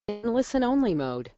in listen-only mode.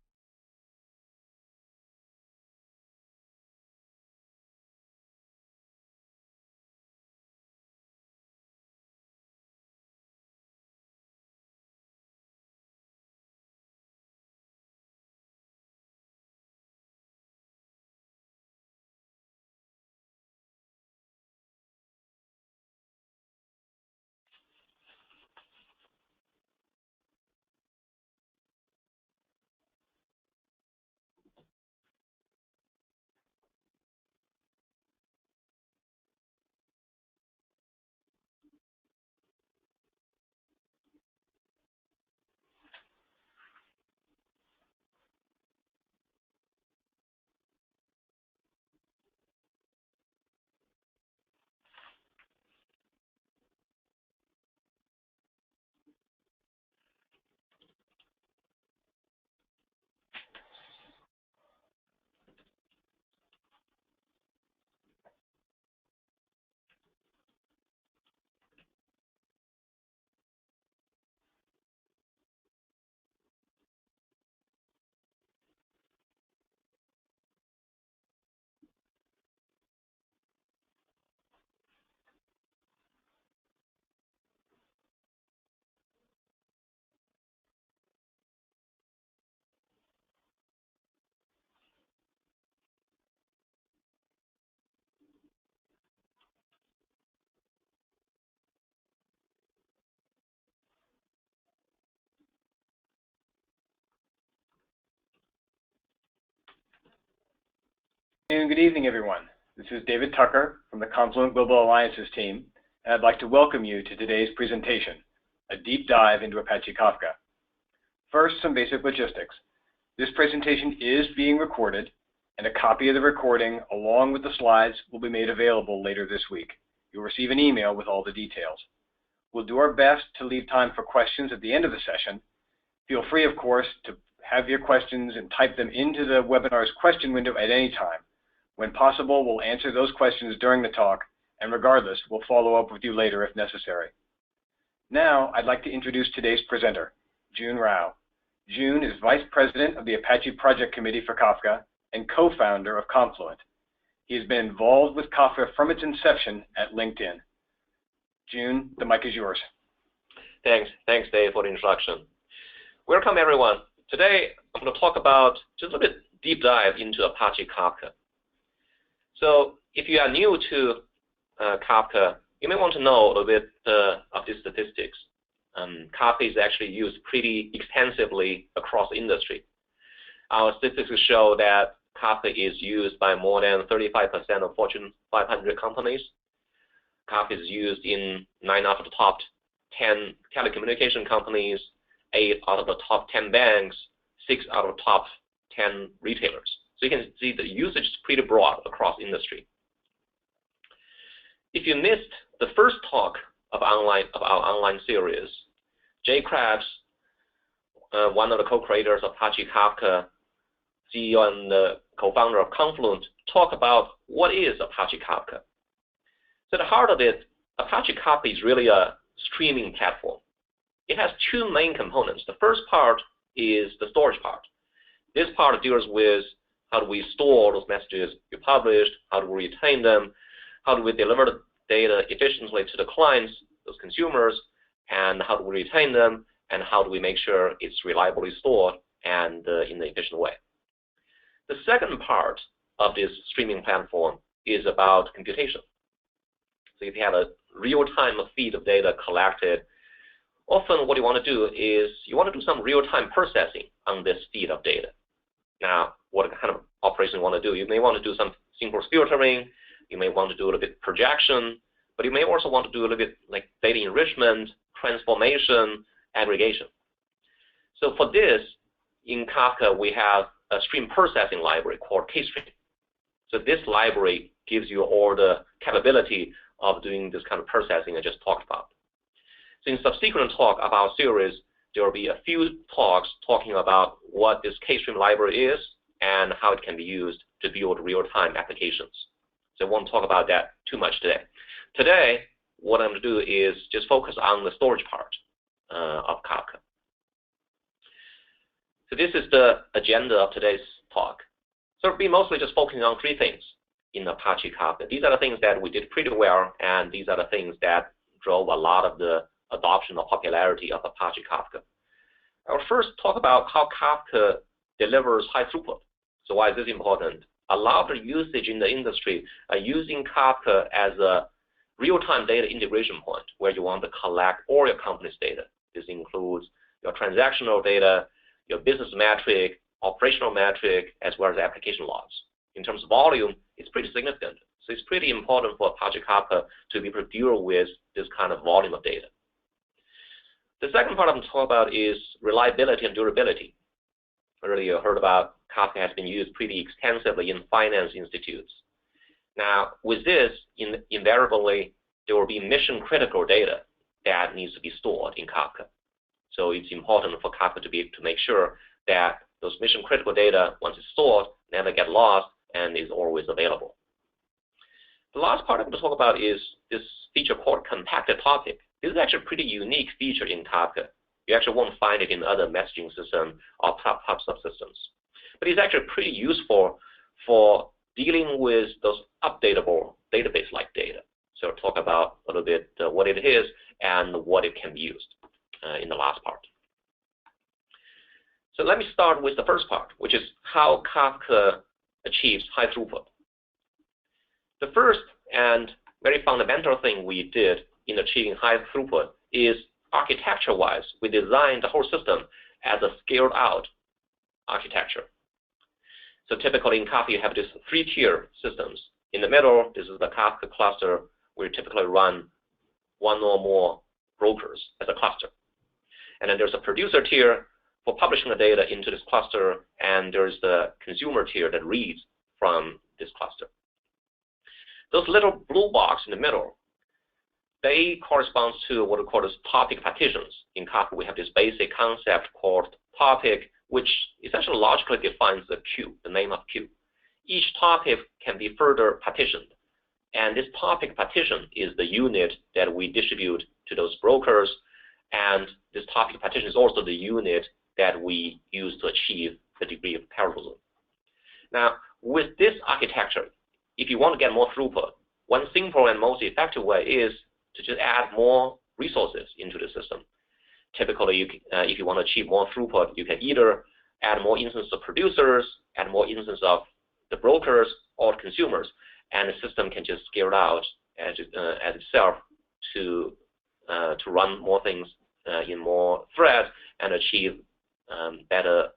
Good evening, everyone. This is David Tucker from the Confluent Global Alliances team, and I'd like to welcome you to today's presentation, a deep dive into Apache Kafka. First, some basic logistics. This presentation is being recorded, and a copy of the recording, along with the slides, will be made available later this week. You'll receive an email with all the details. We'll do our best to leave time for questions at the end of the session. Feel free, of course, to have your questions and type them into the webinar's question window at any time. When possible, we'll answer those questions during the talk, and regardless, we'll follow up with you later if necessary. Now, I'd like to introduce today's presenter, Jun Rao. Jun is Vice President of the Apache Project Committee for Kafka and co-founder of Confluent. He has been involved with Kafka from its inception at LinkedIn. Jun, the mic is yours. Thanks, Dave, for the introduction. Welcome, everyone. Today, I'm going to talk about just a little bit deep dive into Apache Kafka. So if you are new to Kafka, you may want to know a little bit of the statistics. Kafka is actually used pretty extensively across the industry. Our statistics show that Kafka is used by more than 35% of Fortune 500 companies. Kafka is used in 9 out of the top 10 telecommunication companies, 8 out of the top 10 banks, 6 out of the top 10 retailers. So you can see the usage is pretty broad across industry. If you missed the first talk of our online series, Jay Krabs, one of the co-creators of Apache Kafka, CEO and co-founder of Confluent, talk about what is Apache Kafka. So at the heart of it, Apache Kafka is really a streaming platform. It has two main components. The first part is the storage part. This part deals with how do we store those messages you published, how do we retain them, how do we deliver the data efficiently to the clients, those consumers, and how do we retain them, and how do we make sure it's reliably stored and in an efficient way. The second part of this streaming platform is about computation. So if you have a real-time feed of data collected, often what you want to do is you want to do some real-time processing on this feed of data. Now, what kind of operation you want to do? You may want to do some simple filtering. You may want to do a little bit projection, but you may also want to do a little bit like data enrichment, transformation, aggregation. So for this, in Kafka, we have a stream processing library called KStream. So this library gives you all the capability of doing this kind of processing I just talked about. So in subsequent talk of our series, there will be a few talks talking about what this KStream library is and how it can be used to build real-time applications. So I won't talk about that too much today. Today, what I'm going to do is just focus on the storage part of Kafka. So this is the agenda of today's talk. So we'll be mostly just focusing on three things in Apache Kafka. These are the things that we did pretty well, and these are the things that drove a lot of the adoption or popularity of Apache Kafka. I'll first talk about how Kafka delivers high throughput. So why is this important? A lot of usage in the industry are using Kafka as a real-time data integration point where you want to collect all your company's data. This includes your transactional data, your business metric, operational metric, as well as application logs. In terms of volume, it's pretty significant. So it's pretty important for Apache Kafka to be able to deal with this kind of volume of data. The second part I'm going to talk about is reliability and durability. Earlier you heard about Kafka has been used pretty extensively in finance institutes. Now, with this, invariably, there will be mission-critical data that needs to be stored in Kafka. So it's important for Kafka to be able to make sure that those mission-critical data, once it's stored, never get lost and is always available. The last part I'm going to talk about is this feature called compacted topic. This is actually a pretty unique feature in Kafka. You actually won't find it in other messaging systems or pub subsystems. But it's actually pretty useful for dealing with those updatable database-like data. So I'll talk about a little bit what it is and what it can be used in the last part. So let me start with the first part, which is how Kafka achieves high throughput. The first and very fundamental thing we did in achieving high throughput is architecture-wise, we designed the whole system as a scaled-out architecture. So typically in Kafka, you have these three-tier systems. In the middle, this is the Kafka cluster, where you typically run one or more brokers as a cluster. And then there's a producer tier for publishing the data into this cluster, and there's the consumer tier that reads from this cluster. Those little blue box in the middle, they correspond to what we call as topic partitions. In Kafka, we have this basic concept called topic, which essentially logically defines the queue, the name of queue. Each topic can be further partitioned. And this topic partition is the unit that we distribute to those brokers. And this topic partition is also the unit that we use to achieve the degree of parallelism. Now, with this architecture, if you want to get more throughput, one simple and most effective way is to just add more resources into the system. Typically, if you want to achieve more throughput, you can either add more instances of producers, add more instances of the brokers or consumers, and the system can just scale out as itself to run more things in more threads and achieve better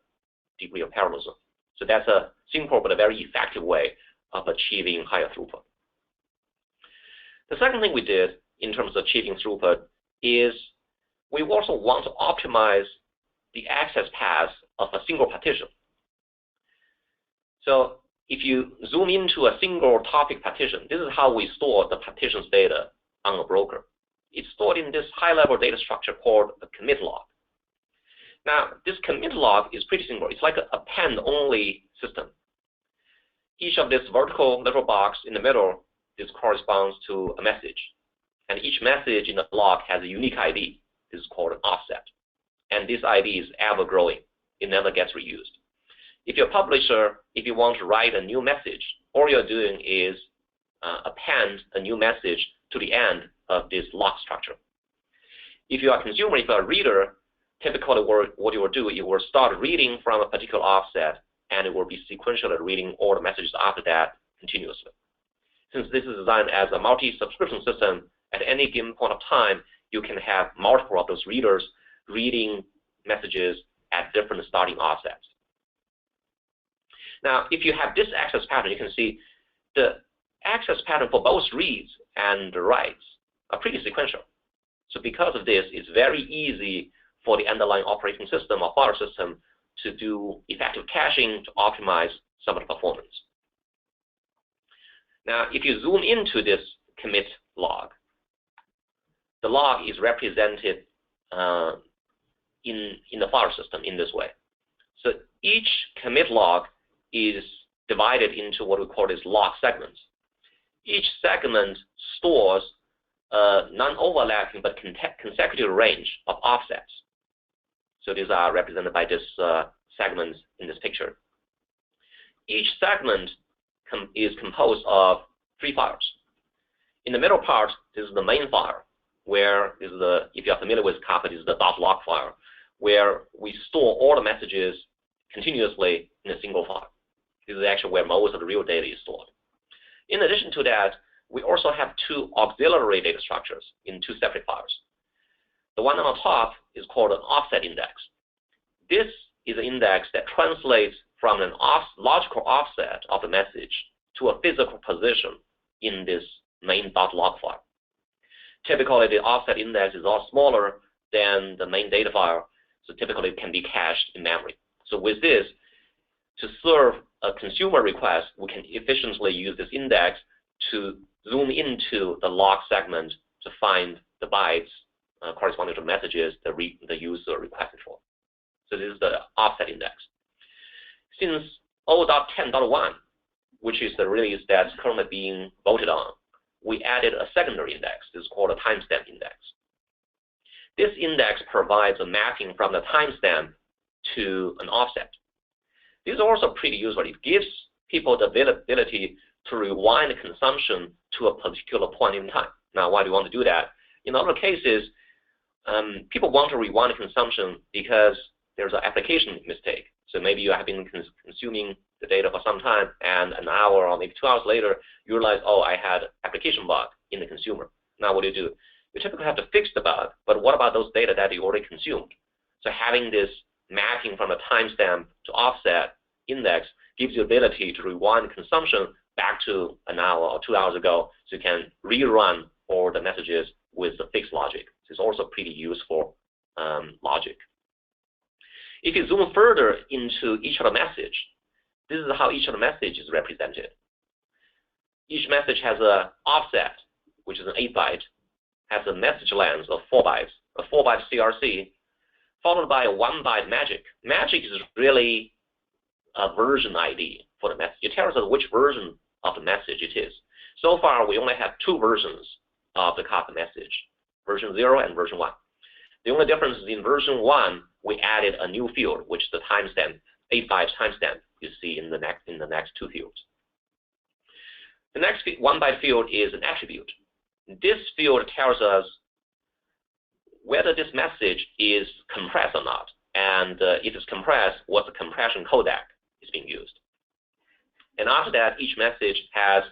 degree of parallelism. So that's a simple but a very effective way of achieving higher throughput. The second thing we did in terms of achieving throughput is we also want to optimize the access paths of a single partition. So if you zoom into a single topic partition, this is how we store the partition's data on a broker. It's stored in this high-level data structure called a commit log. Now, this commit log is pretty simple. It's like an append-only system. Each of this vertical little box in the middle, this corresponds to a message. And each message in the log has a unique ID. This is called an offset. And this ID is ever growing. It never gets reused. If you're a publisher, if you want to write a new message, all you're doing is append a new message to the end of this log structure. If you are a consumer, if you're a reader, typically what you will do, you will start reading from a particular offset, and it will be sequentially reading all the messages after that continuously. Since this is designed as a multi-subscription system, at any given point of time, you can have multiple of those readers reading messages at different starting offsets. Now, if you have this access pattern, you can see the access pattern for both reads and writes are pretty sequential. So because of this, it's very easy for the underlying operating system or file system to do effective caching to optimize some of the performance. Now, if you zoom into this commit log, the log is represented in the file system in this way. So each commit log is divided into what we call as log segments. Each segment stores a non-overlapping but consecutive range of offsets. So these are represented by this segments in this picture. Each segment is composed of 3 files. In the middle part, this is the main file, where is the, if you're familiar with Kafka, this is the .log file, where we store all the messages continuously in a single file. This is actually where most of the real data is stored. In addition to that, we also have 2 auxiliary data structures in 2 separate files. The one on the top is called an offset index. This is an index that translates from an logical offset of the message to a physical position in this main .log file. Typically, the offset index is a lot smaller than the main data file, so typically it can be cached in memory. So with this, to serve a consumer request, we can efficiently use this index to zoom into the log segment to find the bytes corresponding to messages the user requested for. So this is the offset index. Since 0.10.1, which is the release that's currently being voted on, we added a secondary index. This is called a timestamp index. This index provides a mapping from the timestamp to an offset. This is also pretty useful. It gives people the ability to rewind consumption to a particular point in time. Now, why do you want to do that? In other cases, people want to rewind consumption because there's an application mistake. So maybe you have been consuming the data for some time, and an hour or maybe 2 hours later, you realize, oh, I had application bug in the consumer. Now what do? You typically have to fix the bug, but what about those data that you already consumed? So having this mapping from a timestamp to offset index gives you the ability to rewind consumption back to an hour or 2 hours ago, so you can rerun all the messages with the fixed logic. So it's also pretty useful logic. If you zoom further into each of the message, this is how each of the message is represented. Each message has an offset, which is an 8-byte, has a message length of 4 bytes, a 4-byte CRC, followed by a 1-byte magic. Magic is really a version ID for the message. It tells us which version of the message it is. So far, we only have 2 versions of the Kafka message, version 0 and version 1. The only difference is in version 1, we added a new field, which is the timestamp, 8-byte timestamp you see in the next 2 fields. The next 1-byte field is an attribute. This field tells us whether this message is compressed or not, and if it's compressed, what the compression codec is being used. And after that, each message has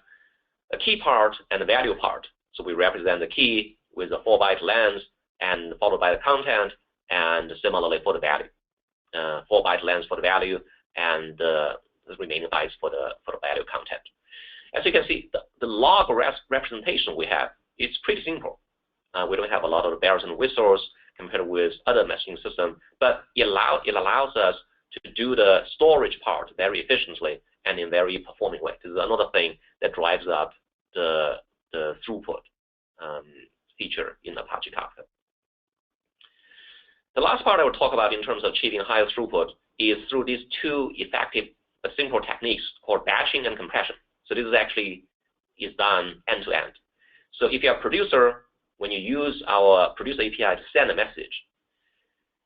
a key part and a value part. So we represent the key with a 4-byte length and followed by the content, and similarly for the value. 4-byte length for the value and the remaining bytes for the value content. As you can see, the log representation we have is pretty simple. We don't have a lot of bells and whistles compared with other messaging systems, but it allows us to do the storage part very efficiently and in a very performing way. This is another thing that drives up the throughput feature in Apache Kafka. The last part I will talk about in terms of achieving higher throughput is through these 2 effective but simple techniques called batching and compression. So this is done end-to-end. So if you're a producer, when you use our producer API to send a message,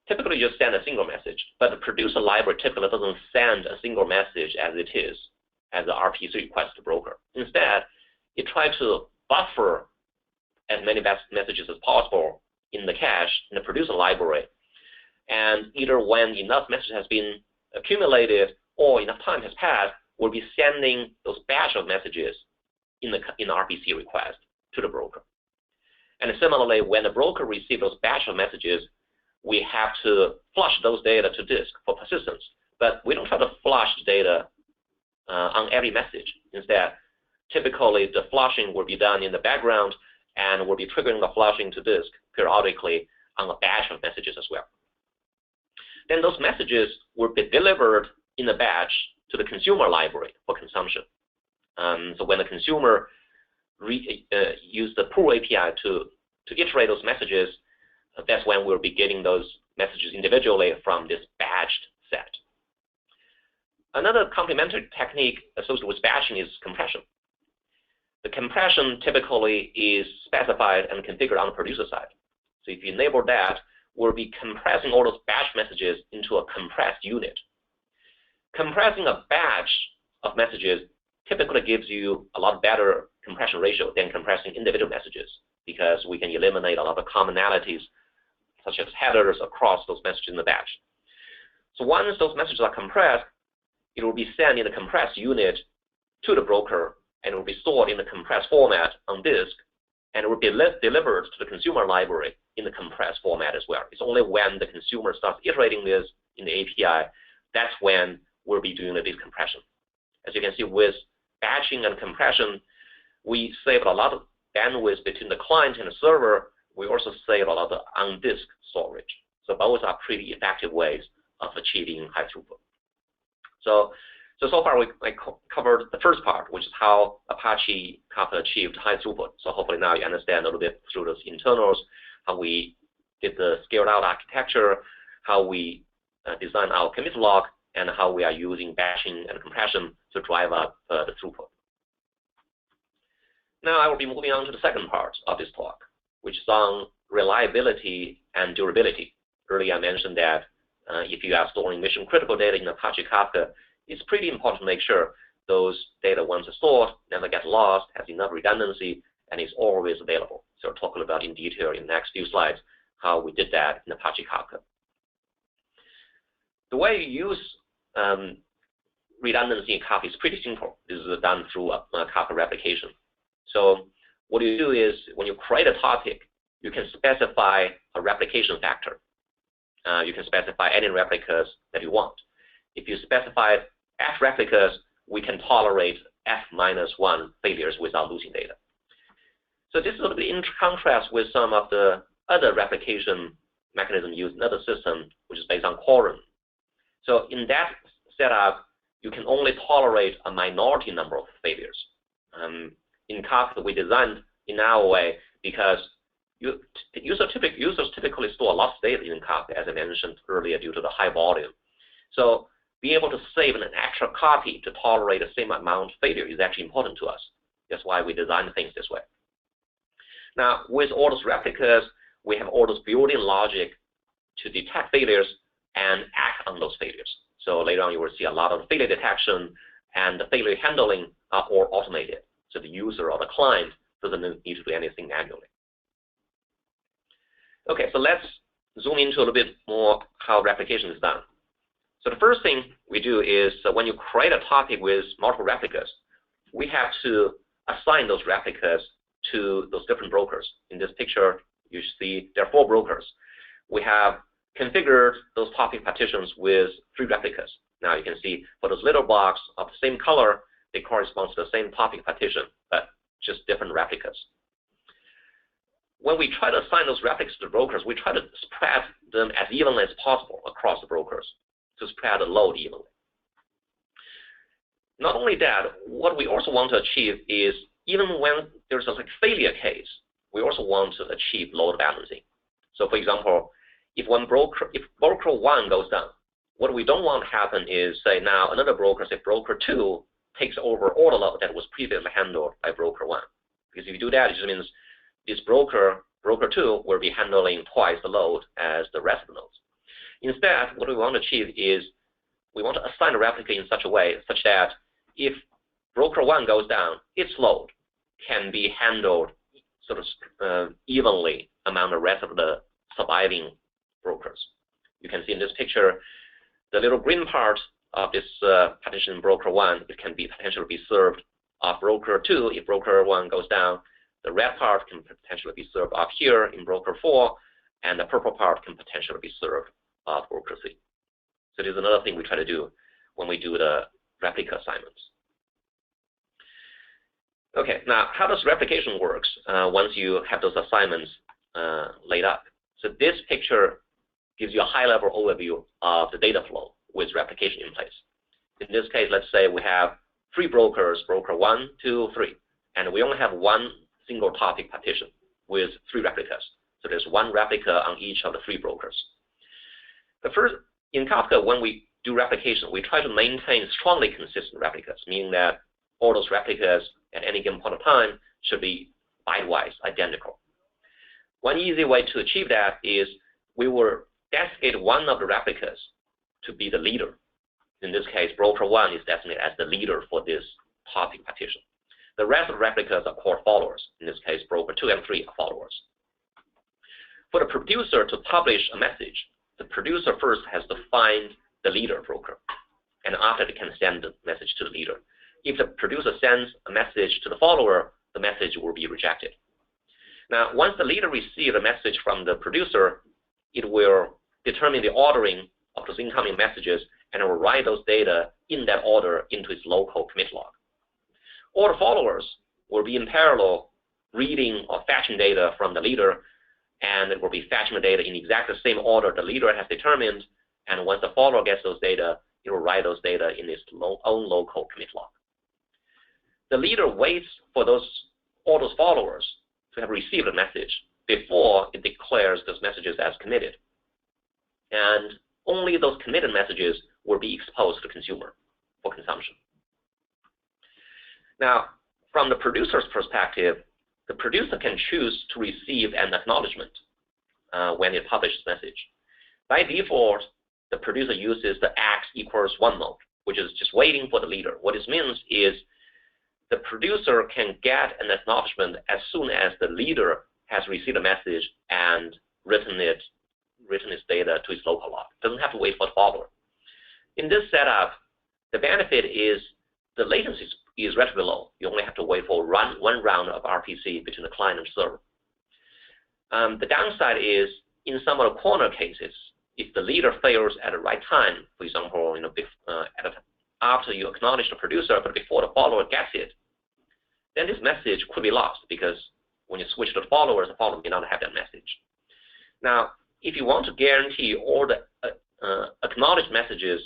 typically you just send a single message, but the producer library typically doesn't send a single message as it is, as an RPC request to broker. Instead, it tries to buffer as many messages as possible in the cache, in the producer library, and either when enough messages has been accumulated or enough time has passed, we'll be sending those batch of messages in the RPC request to the broker. And similarly, when the broker receives those batch of messages, we have to flush those data to disk for persistence. But we don't try to flush data on every message. Instead, typically the flushing will be done in the background, and we'll be triggering the flushing to disk periodically on a batch of messages as well. Then those messages will be delivered in a batch to the consumer library for consumption. So when the consumer use the pull API to iterate those messages, that's when we'll be getting those messages individually from this batched set. Another complementary technique associated with batching is compression. The compression typically is specified and configured on the producer side. So if you enable that, we'll be compressing all those batch messages into a compressed unit. compressing a batch of messages typically gives you a lot better compression ratio than compressing individual messages, because we can eliminate a lot of commonalities such as headers across those messages in the batch. So once those messages are compressed, it will be sent in a compressed unit to the broker, and it will be stored in the compressed format on disk, and it will be delivered to the consumer library in the compressed format as well. It's only when the consumer starts iterating this in the API, that's when we'll be doing the decompression. As you can see, with batching and compression, we save a lot of bandwidth between the client and the server. We also save a lot of on-disk storage. So both are pretty effective ways of achieving high throughput. So far we covered the first part, which is how Apache Kafka achieved high throughput. So hopefully now you understand a little bit through those internals, how we did the scaled out architecture, how we designed our commit log, and how we are using batching and compression to drive up the throughput. Now I will be moving on to the second part of this talk, which is on reliability and durability. Earlier I mentioned that if you are storing mission-critical data in Apache Kafka, it's pretty important to make sure those data, once stored, never get lost, has enough redundancy, and is always available. So I'll talk about in detail in the next few slides how we did that in Apache Kafka. The way you use redundancy in Kafka is pretty simple. This is done through Kafka replication. So what you do is, when you create a topic, you can specify a replication factor. You can specify any replicas that you want. If you specify F replicas, we can tolerate F-1 failures without losing data. So this is a little bit in contrast with some of the other replication mechanisms used in other systems, which is based on quorum. So in that setup, you can only tolerate a minority number of failures. In Kafka, we designed in our way because users typically store a lot of data in Kafka, as I mentioned earlier, due to the high volume. So being able to save an extra copy to tolerate the same amount of failure is actually important to us. That's why we designed things this way. Now, with all those replicas, we have all those built-in logic to detect failures and act on those failures. So later on, you will see a lot of failure detection and the failure handling are all automated. So the user or the client doesn't need to do anything manually. Okay, so let's zoom into a little bit more how replication is done. So the first thing we do is when you create a topic with multiple replicas, we have to assign those replicas to those different brokers. In this picture, you see there are 4 brokers. We have configured those topic partitions with 3 replicas. Now you can see for those little blocks of the same color, they correspond to the same topic partition, but just different replicas. When we try to assign those replicas to the brokers, we try to spread them as evenly as possible across the brokers to spread the load evenly. Not only that, what we also want to achieve is, even when there's a failure case, we also want to achieve load balancing. So for example, if broker 1 goes down, what we don't want to happen is, say now another broker, say broker 2, takes over all the load that was previously handled by broker 1. Because if you do that, it just means this broker 2, will be handling twice the load as the rest of the nodes. Instead, what we want to achieve is we want to assign a replica in such a way such that if broker 1 goes down, its load can be handled sort of evenly among the rest of the surviving brokers. You can see in this picture, the little green part of this partition broker 1, it can be potentially be served off broker 2 if broker 1 goes down. The red part can potentially be served off here in broker 4, and the purple part can potentially be served off broker 3. So there's another thing we try to do when we do the replica assignments. Okay, now how does replication works once you have those assignments laid up? So this picture gives you a high-level overview of the data flow with replication in place. In this case, let's say we have 3 brokers, broker 1, 2, 3, and we only have 1 single topic partition with 3 replicas. So there's 1 replica on each of the 3 brokers. The first, in Kafka, when we do replication, we try to maintain strongly consistent replicas, meaning that all those replicas at any given point of time should be byte-wise identical. One easy way to achieve that is we will designate one of the replicas to be the leader. In this case, broker 1 is designated as the leader for this topic partition. The rest of the replicas are called followers. In this case, broker 2 and 3 are followers. For the producer to publish a message, the producer first has to find the leader broker, and after they can send the message to the leader. If the producer sends a message to the follower, the message will be rejected. Now, once the leader receives a message from the producer, it will determine the ordering of those incoming messages, and it will write those data in that order into its local commit log. All the followers will be in parallel reading or fetching data from the leader, and it will be fetching the data in exactly the same order the leader has determined, and once the follower gets those data, it will write those data in its own local commit log. The leader waits for all those followers to have received a message before it declares those messages as committed. And only those committed messages will be exposed to the consumer for consumption. Now, from the producer's perspective, the producer can choose to receive an acknowledgement when it publishes message. By default, the producer uses the x=1 mode, which is just waiting for the leader. What this means is the producer can get an acknowledgement as soon as the leader has received a message and written its data to its local log. Doesn't have to wait for the follower. In this setup, the benefit is the latency is relatively low. You only have to wait for one round of RPC between the client and server. The downside is in some of the corner cases, if the leader fails at the right time, for example, after you acknowledge the producer but before the follower gets it, then this message could be lost because when you switch to the follower may not have that message. Now, if you want to guarantee all the acknowledged messages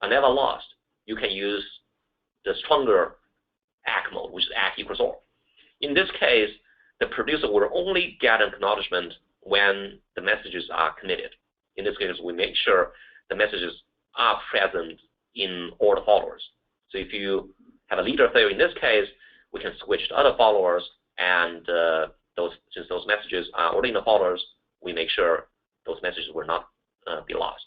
are never lost, you can use the stronger ACK mode, which is ACK=all. In this case, the producer will only get an acknowledgement when the messages are committed. In this case, we make sure the messages are present in all the followers. So if you have a leader failure in this case, we can switch to other followers, and since those messages are already in the followers, we make sure those messages will not be lost.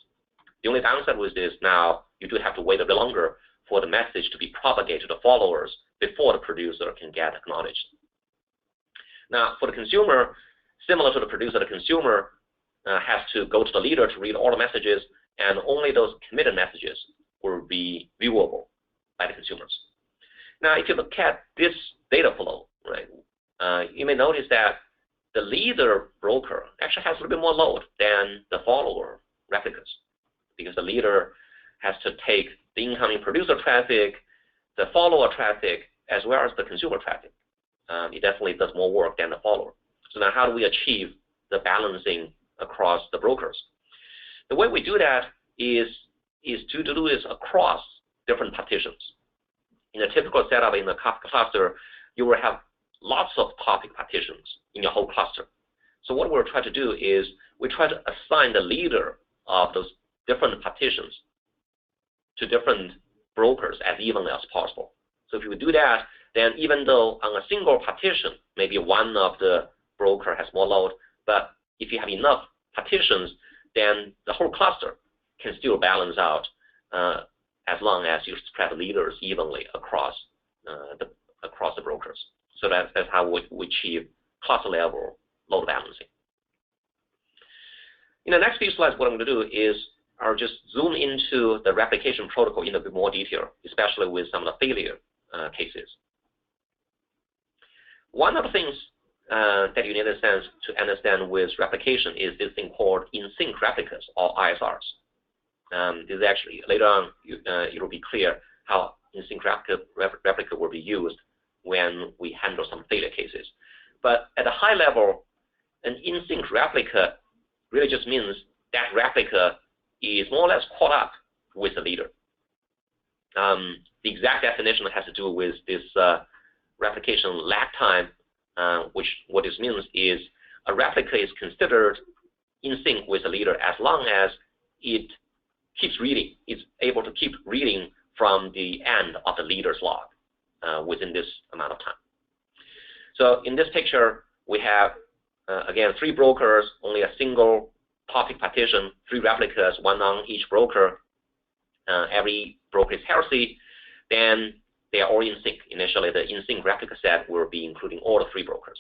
The only downside with this now, you do have to wait a bit longer for the message to be propagated to the followers before the producer can get acknowledged. Now, for the consumer, similar to the producer, the consumer has to go to the leader to read all the messages, and only those committed messages will be viewable by the consumers. Now, if you look at this data flow, right, you may notice that the leader broker actually has a little bit more load than the follower replicas, because the leader has to take the incoming producer traffic, the follower traffic, as well as the consumer traffic. It definitely does more work than the follower. So now how do we achieve the balancing across the brokers? The way we do that is to do this across different partitions. In a typical setup in the Kafka cluster, you will have lots of topic partitions in your whole cluster. So what we'll try to do is we try to assign the leader of those different partitions to different brokers as evenly as possible. So if you do that, then even though on a single partition, maybe one of the broker has more load, but if you have enough partitions, then the whole cluster can still balance out as long as you spread leaders evenly across the brokers. So that's how we achieve cluster level load balancing. In the next few slides, what I'm going to do is I'll just zoom into the replication protocol in a bit more detail, especially with some of the failure cases. One of the things that you need to understand with replication is this thing called in-sync replicas, or ISRs. This is actually, later on, it will be clear how in-sync replica will be used when we handle some failure cases. But at a high level, an in-sync replica really just means that replica is more or less caught up with the leader. The exact definition has to do with this replication lag time, what this means is a replica is considered in sync with the leader as long as it keeps reading. It's able to keep reading from the end of the leader's log within this amount of time. So in this picture, we have, again, 3 brokers, only a single topic partition, 3 replicas, one on each broker. Every broker is healthy, then they are all in sync. Initially, the in sync replica set will be including all the 3 brokers.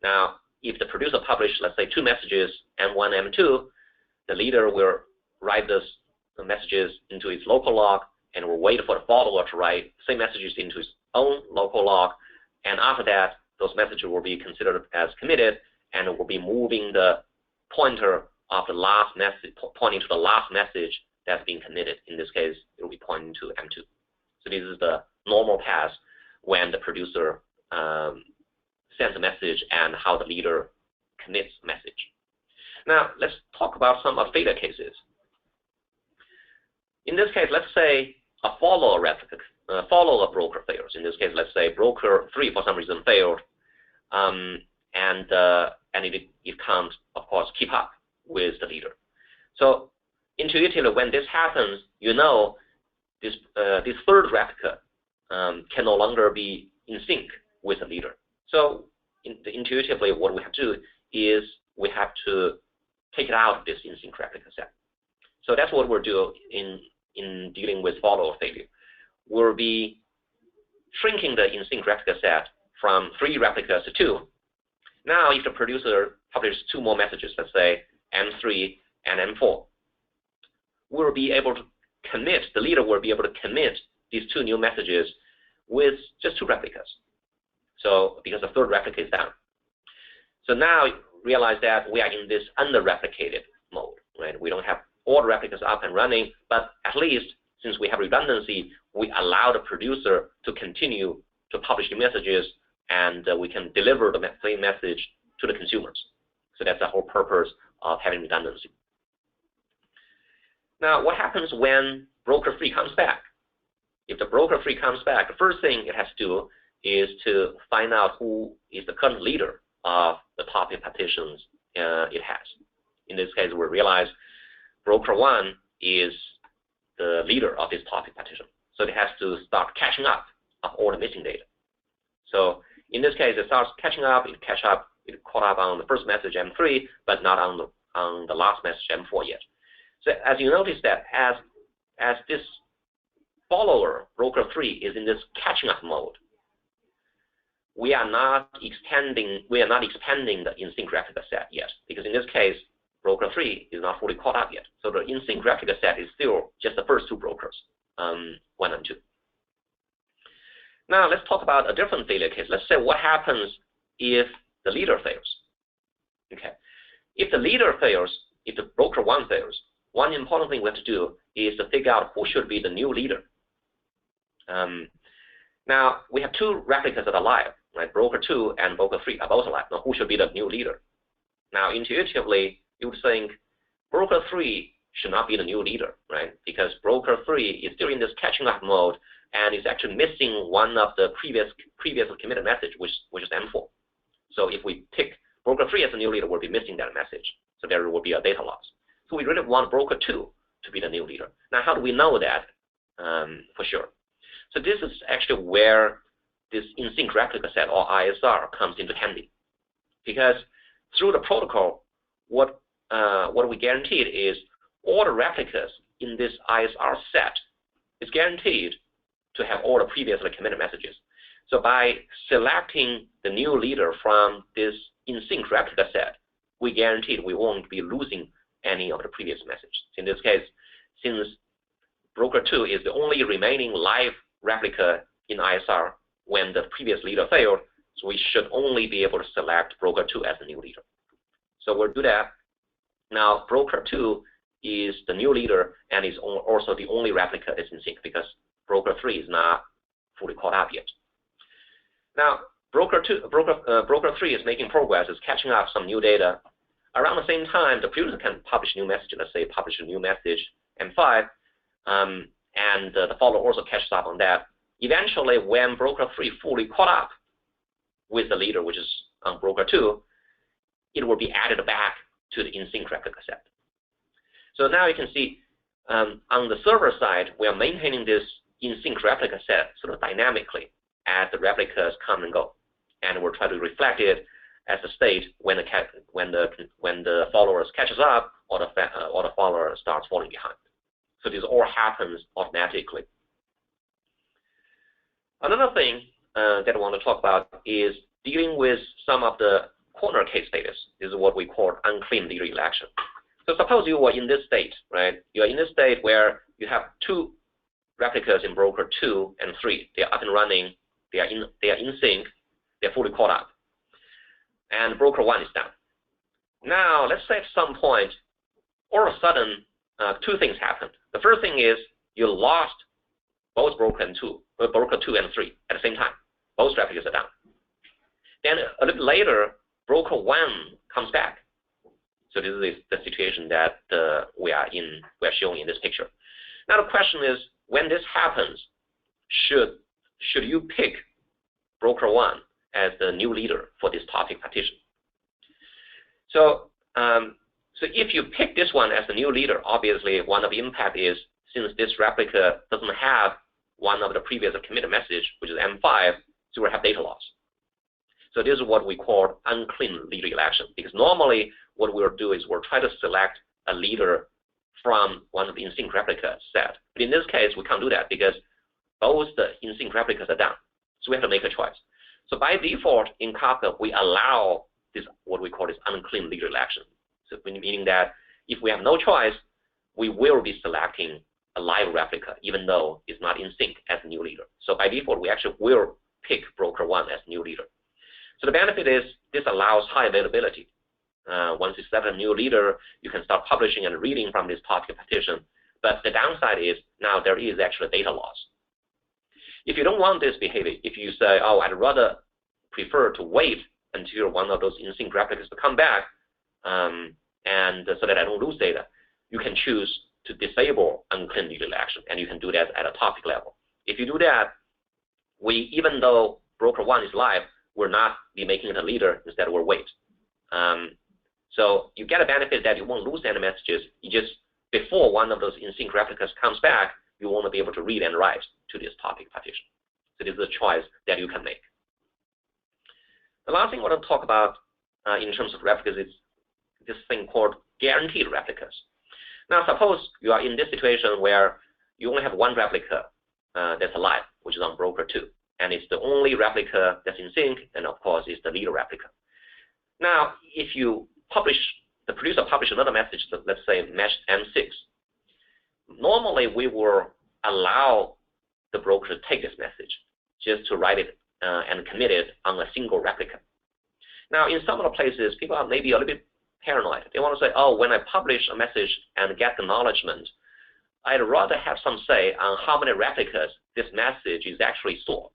Now, if the producer published, let's say, 2 messages, M1, M2, the leader will write the messages into its local log and will wait for the follower to write same messages into his own local log. And after that, those messages will be considered as committed, and it will be moving the pointer of the last message, pointing to the last message that's being committed. In this case, it will be pointing to M2. So this is the normal path when the producer sends a message and how the leader commits a message. Now, let's talk about some of failure cases. In this case, let's say a follower broker fails. In this case, let's say broker 3 for some reason failed, and it can't, of course, keep up with the leader. So intuitively, when this happens, you know this third replica can no longer be in sync with the leader. So intuitively, what we have to do is we have to take it out of this in sync replica set. So that's what we'll do in dealing with follower failure. We'll be shrinking the in sync replica set from 3 replicas to 2. Now, if the producer publishes 2 more messages, let's say M3 and M4, we'll be able to commit, the leader will be able to commit these 2 new messages with just 2 replicas. So, because the third replica is down. So now realize that we are in this under-replicated mode, right? We don't have all the replicas up and running, but at least since we have redundancy, we allow the producer to continue to publish the messages, and we can deliver the same message to the consumers. So that's the whole purpose of having redundancy. Now, what happens when broker 3 comes back? If the broker 3 comes back, the first thing it has to do is to find out who is the current leader of the topic partitions it has. In this case, we realize broker 1 is the leader of this topic partition. So it has to start catching up of all the missing data. So in this case, it starts catching up, it caught up on the first message M3, but not on the last message M4 yet. So as you notice that as this follower, broker 3, is in this catching up mode, we are not expanding the in-sync replica set yet, because in this case, broker 3 is not fully caught up yet. So the in-sync replica set is still just the first 2 brokers, 1 and 2. Now let's talk about a different failure case. Let's say what happens if the leader fails. Okay, if the leader fails, if the broker 1 fails, one important thing we have to do is to figure out who should be the new leader. Now we have 2 replicas that are alive, right? Broker 2 and broker 3 are both alive. Now who should be the new leader? Now intuitively, you would think broker 3 should not be the new leader, right? Because broker 3 is still in this catching up mode and is actually missing one of the previously committed message, which is M4. So if we pick broker 3 as the new leader, we'll be missing that message. So there will be a data loss. So we really want broker 2 to be the new leader. Now, how do we know that for sure? So this is actually where this in-sync replica set, or ISR, comes into handy. Because through the protocol, what we guaranteed is all the replicas in this ISR set is guaranteed to have all the previously committed messages. So by selecting the new leader from this in-sync replica set, we guaranteed we won't be losing any of the previous messages. In this case, since broker 2 is the only remaining live replica in ISR when the previous leader failed, so we should only be able to select broker 2 as the new leader. So we'll do that. Now, broker 2 is the new leader and is also the only replica that's in sync because broker 3 is not fully caught up yet. Now, broker 3 is making progress, is catching up some new data. Around the same time, the producer can publish new message. Let's say publish a new message M5, and the follower also catches up on that. Eventually, when broker 3 fully caught up with the leader, which is on broker 2, it will be added back to the in-sync replica set. So now you can see on the server side, we are maintaining this in-sync replica set sort of dynamically as the replicas come and go, and we'll try to reflect it as a state when the followers catches up or the follower starts falling behind. So this all happens automatically Another thing that I want to talk about is dealing with some of the corner case status. This is what we call unclean leader election. So suppose you were in this state, right? You are in this state where you have two replicas in broker 2 and 3. They are up and running. They are in sync. They're fully caught up. And broker 1 is down. Now, let's say at some point, all of a sudden, two things happened. The first thing is you lost both broker 2 and 3 at the same time. Both replicas are down. Then a little later, broker 1 comes back. So this is the situation that we're showing in this picture. Now the question is, when this happens, should you pick broker 1 as the new leader for this topic partition? So if you pick this one as the new leader, obviously one of the impact is, since this replica doesn't have one of the previous committed message, which is M5, so we'll have data loss. So this is what we call unclean leader election, because normally what we'll do is we'll try to select a leader from one of the in-sync replica set. But in this case, we can't do that because both the in-sync replicas are down. So we have to make a choice. So by default, in Kafka, we allow this, what we call this unclean leader election. So meaning that if we have no choice, we will be selecting a live replica, even though it's not in sync as a new leader. So by default, we actually will pick broker 1 as new leader. So the benefit is this allows high availability. Once you set a new leader, you can start publishing and reading from this topic partition. But the downside is now there is actually data loss. If you don't want this behavior, if you say, oh, I'd rather prefer to wait until one of those in-sync replicas to come back, and so that I don't lose data, you can choose to disable unclean leader election, and you can do that at a topic level. If you do that, even though broker 1 is live, we'll not be making it a leader, instead we'll wait. So you get a benefit that you won't lose any messages. You just, before one of those in-sync replicas comes back, you won't be able to read and write to this topic partition. So this is a choice that you can make. The last thing I want to talk about in terms of replicas is this thing called guaranteed replicas. Now, suppose you are in this situation where you only have one replica that's alive, which is on broker 2, and it's the only replica that's in sync, and of course, it's the leader replica. Now, if you the producer publish another message, let's say match M6, normally we will allow the broker to take this message just to write it and commit it on a single replica. Now, in some of the places, people are maybe a little bit paranoid. They want to say, oh, when I publish a message and get acknowledgement, I'd rather have some say on how many replicas this message is actually stored.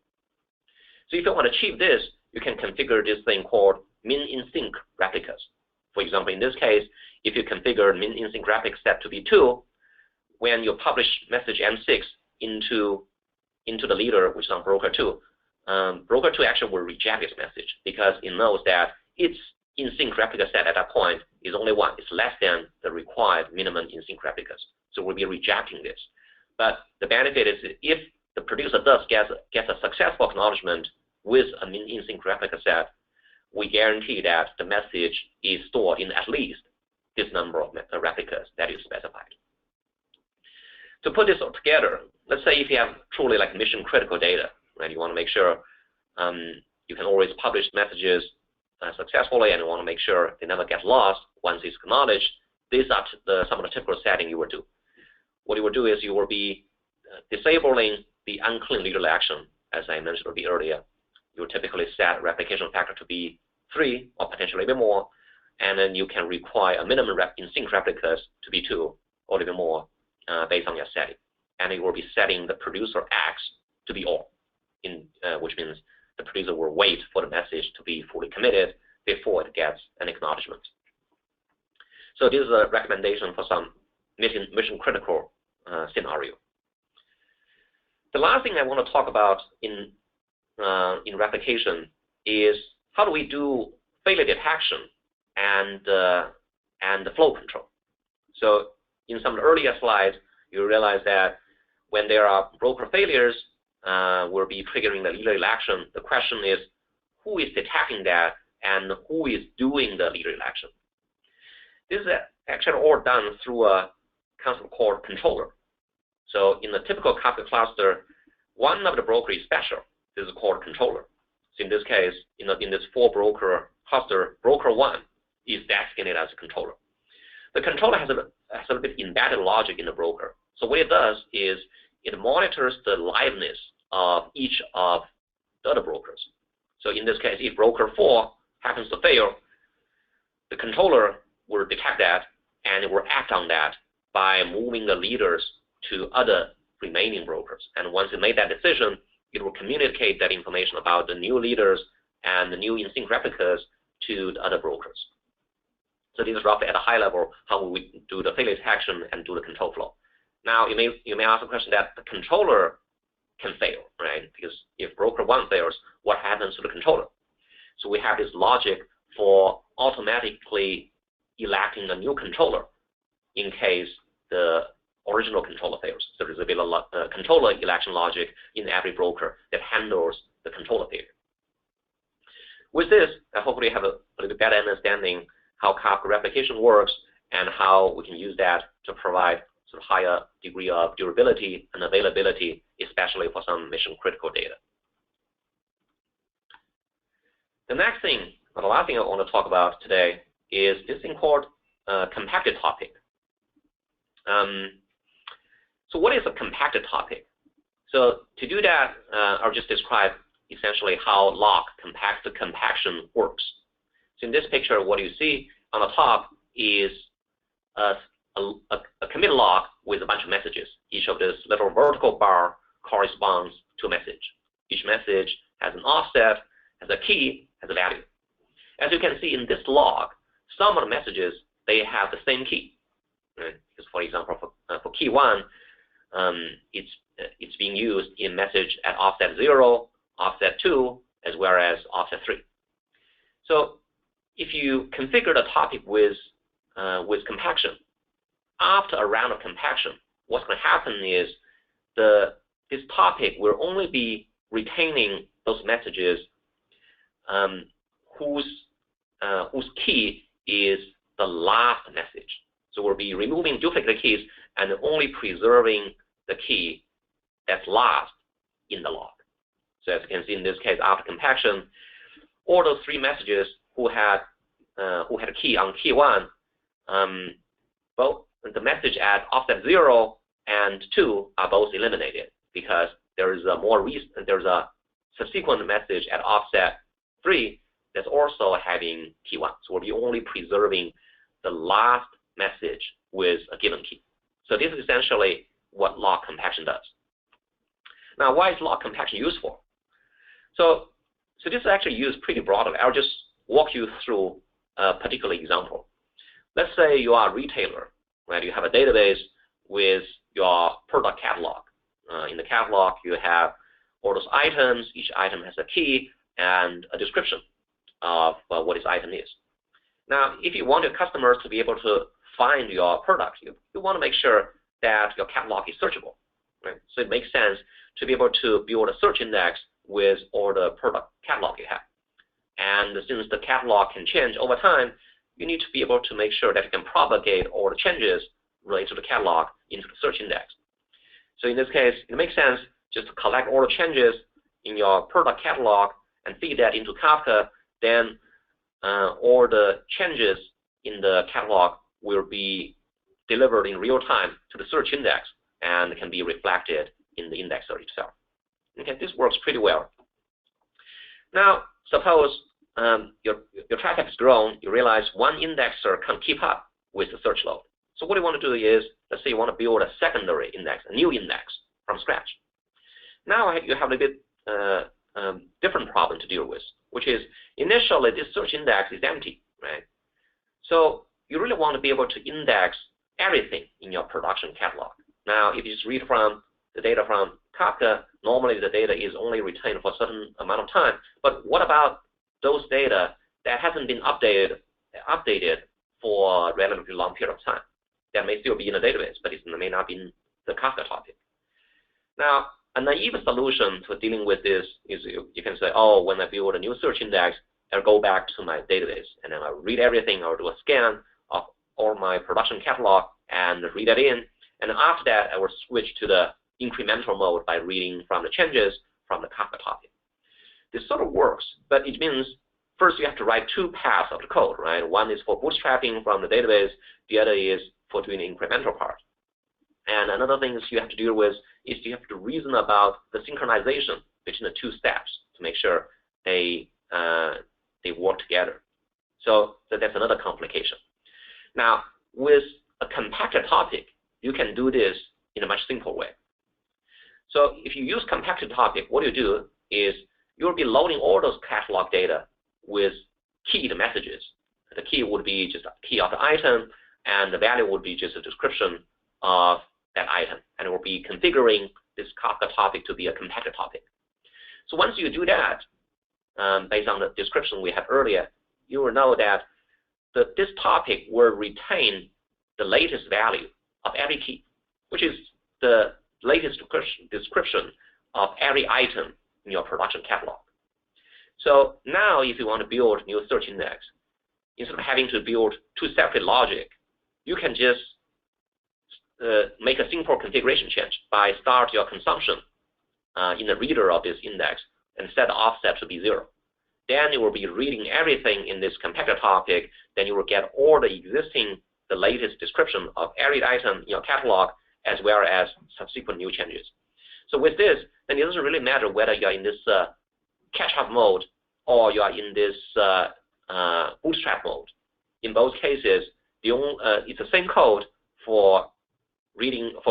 So if you want to achieve this, you can configure this thing called min in sync replicas. For example, in this case, if you configure min in sync replica set to be 2, when you publish message M6 into the leader, which is on broker 2, broker 2 actually will reject this message because it knows that its in sync replica set at that point is only 1. It's less than the required minimum in sync replicas. So we'll be rejecting this. But the benefit is if the producer does get a successful acknowledgement with a min in sync replica set, we guarantee that the message is stored in at least this number of replicas that is specified. To put this all together, let's say if you have truly like mission critical data, right? You want to make sure you can always publish messages successfully, and you want to make sure they never get lost once it's acknowledged. These are some of the typical settings you will do. What you will do is you will be disabling the unclean leader action, as I mentioned a bit earlier. You will typically set replication factor to be 3 or potentially a bit more, and then you can require a minimum in sync replicas to be 2 or a little bit more based on your setting. And it will be setting the producer X to be all, which means the producer will wait for the message to be fully committed before it gets an acknowledgement. So this is a recommendation for some mission critical scenario. The last thing I want to talk about in replication is how do we do failure detection and the flow control. So in some of the earlier slides, you realize that when there are broker failures, we'll be triggering the leader election. The question is, who is detecting that and who is doing the leader election? This is actually all done through a concept called controller. So in the typical Kafka cluster, one of the brokers is special. This is called controller. So in this case, in this 4-broker cluster, broker 1 is designated as a controller. The controller has a bit embedded logic in the broker. So what it does is it monitors the liveness of each of the other brokers. So in this case, if broker 4 happens to fail, the controller will detect that and it will act on that by moving the leaders to other remaining brokers. And once it made that decision, it will communicate that information about the new leaders and the new in-sync replicas to the other brokers. So this is roughly at a high level how we do the failure detection and do the control flow. Now you may ask the question that the controller can fail, right? Because if broker 1 fails, what happens to the controller? So we have this logic for automatically electing the new controller in case the original controller fails. So there's a bit of controller election logic in every broker that handles the controller failure. With this, I hopefully have a little better understanding how Kafka replication works and how we can use that to provide sort of higher degree of durability and availability, especially for some mission-critical data. The next thing, or the last thing I want to talk about today is this thing called compacted topic. So what is a compacted topic? So to do that, I'll just describe essentially how lock compacted compaction works. So in this picture, what you see on the top is a commit log with a bunch of messages. Each of this little vertical bar corresponds to a message. Each message has an offset, has a key, has a value. As you can see in this log, some of the messages, they have the same key. Right? Because for example, for key 1, it's being used in message at offset 0, offset 2, as well as offset 3. So if you configure the topic with compaction, after a round of compaction, what's going to happen is this topic will only be retaining those messages whose key is the last message. So we'll be removing duplicate keys and only preserving the key that's last in the log. So as you can see in this case, after compaction, all those 3 messages who had a key on key 1, both the message at offset 0 and 2 are both eliminated because there is a subsequent message at offset 3 that's also having key 1. So we'll be only preserving the last message with a given key. So this is essentially what lock compaction does. Now, why is lock compaction useful? So this is actually used pretty broadly. I'll just walk you through a particular example. Let's say you are a retailer, right? You have a database with your product catalog. In the catalog, you have all those items. Each item has a key and a description of what this item is. Now, if you want your customers to be able to find your product, you want to make sure that your catalog is searchable, right? So it makes sense to be able to build a search index with all the product catalog you have. And since the catalog can change over time, you need to be able to make sure that you can propagate all the changes related to the catalog into the search index. So in this case, it makes sense just to collect all the changes in your product catalog and feed that into Kafka. Then all the changes in the catalog will be delivered in real time to the search index and can be reflected in the index search itself. Okay, this works pretty well. Now, suppose your traffic has grown, you realize one indexer can't keep up with the search load. So what you want to do is, let's say you want to build a secondary index, a new index from scratch. Now you have a bit different problem to deal with, which is initially this search index is empty, right? So you really want to be able to index everything in your production catalog. Now, if you just read from the data from Kafka, normally the data is only retained for a certain amount of time. But what about those data that hasn't been updated for a relatively long period of time? That may still be in the database, but it may not be in the Kafka topic. Now, a naive solution for dealing with this is you can say, oh, when I build a new search index, I'll go back to my database, and then I'll read everything. I'll do a scan of all my production catalog and read that in. And after that, I will switch to the incremental mode by reading from the changes from the Kafka topic. this sort of works, but it means first you have to write two paths of the code, right? One is for bootstrapping from the database, the other is for doing the incremental part. And another thing you have to deal with is you have to reason about the synchronization between the two steps to make sure they work together. So that's another complication. Now, with a compacted topic, you can do this in a much simpler way. So if you use compacted topic, what you do is you'll be loading all those catalog data with keyed messages. The key would be just a key of the item, and the value would be just a description of that item. And it will be configuring this Kafka topic to be a compacted topic. So once you do that, based on the description we had earlier, you will know that this topic will retain the latest value of every key, which is the latest description of every item in your production catalog. So now if you want to build a new search index, instead of having to build two separate logic, you can just make a simple configuration change by start your consumption in the reader of this index and set the offset to be 0. Then you will be reading everything in this compacted topic. Then you will get all the latest description of every item in your catalog, as well as subsequent new changes. So with this, then it doesn't really matter whether you're in this catch-up mode or you are in this bootstrap mode. In both cases, it's the same code for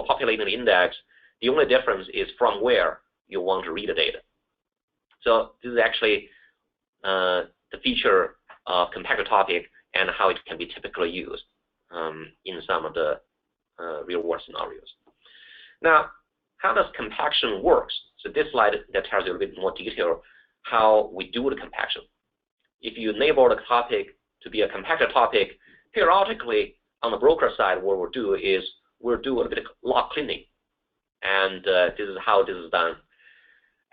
populating the index. The only difference is from where you want to read the data. So this is actually the feature of compacted topic and how it can be typically used in some of the real-world scenarios. Now, how does compaction work? So this slide that tells you a bit more detail how we do the compaction. If you enable the topic to be a compacted topic, periodically on the broker side, what we'll do is we'll do a bit of log cleaning. And this is how this is done.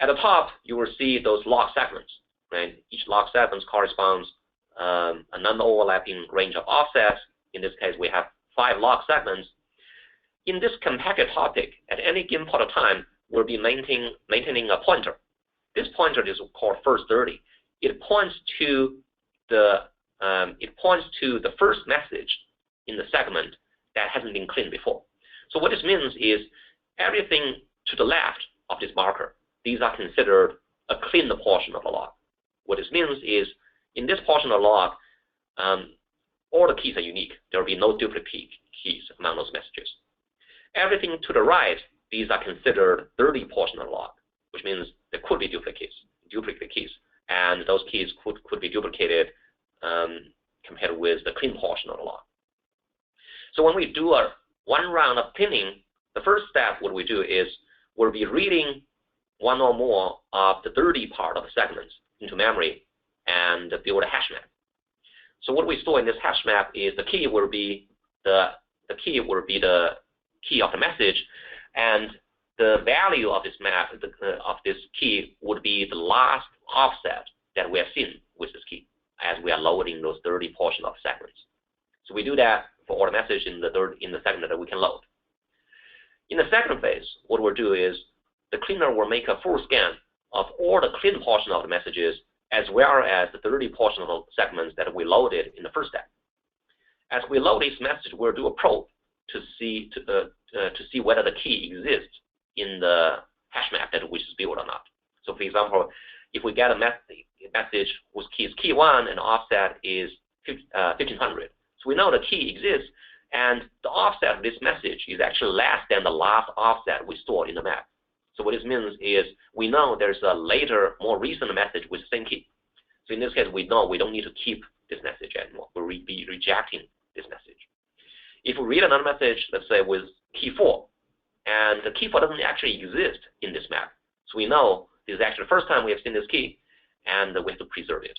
At the top, you will see those log segments. Right? Each log segment corresponds a non-overlapping range of offsets. In this case, we have 5 log segments. In this compacted topic, at any given point of time, we'll be maintaining a pointer. This pointer is called first 30. It points to the first message in the segment that hasn't been cleaned before. So what this means is everything to the left of this marker, these are considered a cleaned portion of the log. What this means is in this portion of the log, all the keys are unique. There will be no duplicate keys among those messages. Everything to the right, these are considered dirty portion of the log, which means there could be duplicate keys, and those keys could be duplicated compared with the clean portion of the log. So when we do one round of cleaning, the first step what we do is we'll be reading one or more of the dirty part of the segments into memory and build a hash map. So what we store in this hash map is the key will be the key of the message, and the value of this map of this key would be the last offset that we have seen with this key as we are loading those dirty portion of segments. So we do that for all the message in the segment that we can load. In the second phase, what we'll do is the cleaner will make a full scan of all the clean portion of the messages as well as the dirty portion of the segments that we loaded in the first step. As we load this message, we'll do a probe to see whether the key exists in the hash map that which is built or not. So for example, if we get a message with key 1 and offset is 1500, so we know the key exists, and the offset of this message is actually less than the last offset we stored in the map. So what this means is we know there's a later, more recent message with the same key. So in this case, we know we don't need to keep this message anymore. We'll be rejecting this message. If we read another message, let's say with key 4, and the key 4 doesn't actually exist in this map, so we know this is actually the first time we have seen this key, and we have to preserve it.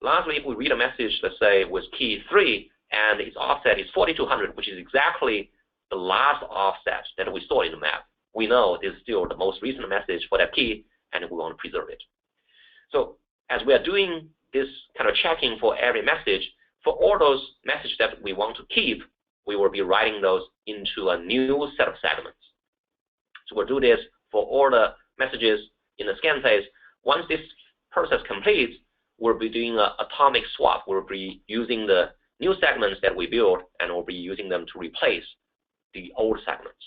Lastly, if we read a message, let's say with key 3, and its offset is 4200, which is exactly the last offset that we saw in the map, we know this is still the most recent message for that key, and we want to preserve it. So as we are doing this kind of checking for every message, for all those messages that we want to keep, we will be writing those into a new set of segments. So we'll do this for all the messages in the scan phase. once this process completes, we'll be doing an atomic swap. We'll be using the new segments that we built, and we'll be using them to replace the old segments.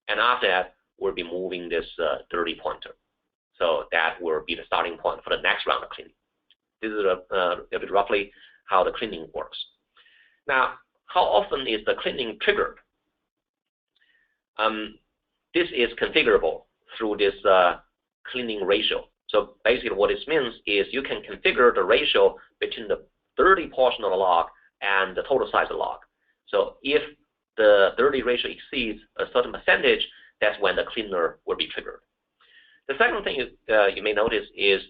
And after that, we'll be moving this dirty pointer. So that will be the starting point for the next round of cleaning. This is a bit roughly how the cleaning works. Now, how often is the cleaning triggered? This is configurable through this cleaning ratio. So basically what this means is you can configure the ratio between the dirty portion of the log and the total size of the log. So if the dirty ratio exceeds a certain percentage, that's when the cleaner will be triggered. The second thing you may notice is